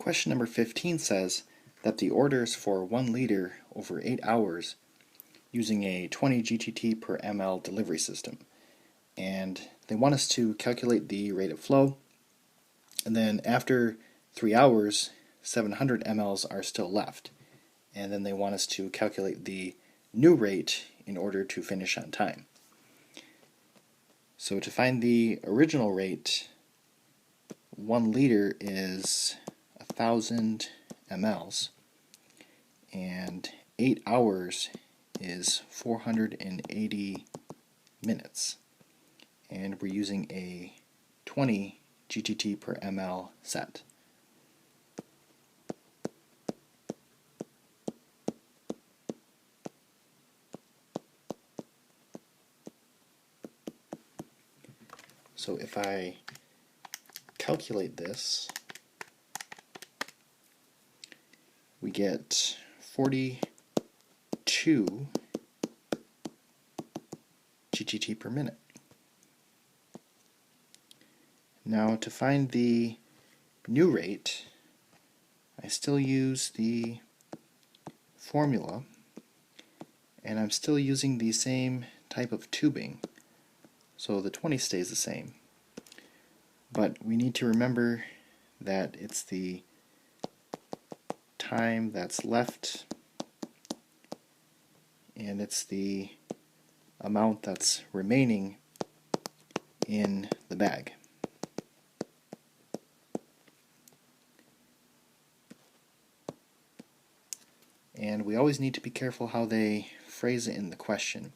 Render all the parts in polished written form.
Question number 15 says that the orders for 1 liter over 8 hours using a 20 GTT per ml delivery system. And they want us to calculate the rate of flow, and then after 3 hours 700 mLs are still left, and then they want us to calculate the new rate in order to finish on time. So to find the original rate, 1 liter is 1000 mLs, and 8 hours is 480 minutes, and we're using a 20 GTT per ml set. So if I calculate this, we get 42 GTT per minute. Now to find the new rate, I still use the formula, and I'm still using the same type of tubing, so the 20 stays the same. But we need to remember that it's the time that's left, and it's the amount that's remaining in the bag. And we always need to be careful how they phrase it in the question.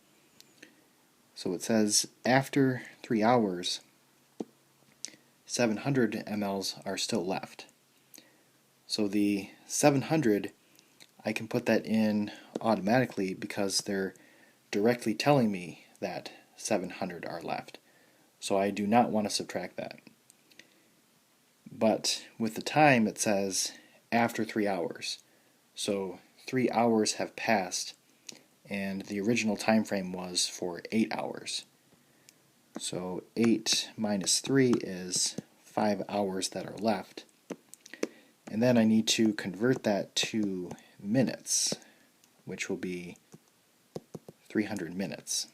So it says after 3 hours 700 mLs are still left. So the 700, I can put that in automatically because they're directly telling me that 700 are left. So I do not want to subtract that. But with the time it says after 3 hours. So 3 hours have passed, and the original time frame was for 8 hours. So 8 minus 3 is 5 hours that are left. And then I need to convert that to minutes, which will be 300 minutes.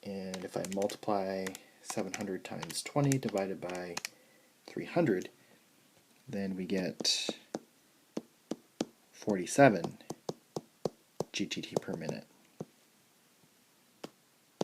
And if I multiply 700 times 20 divided by 300, then we get 47 GTT per minute.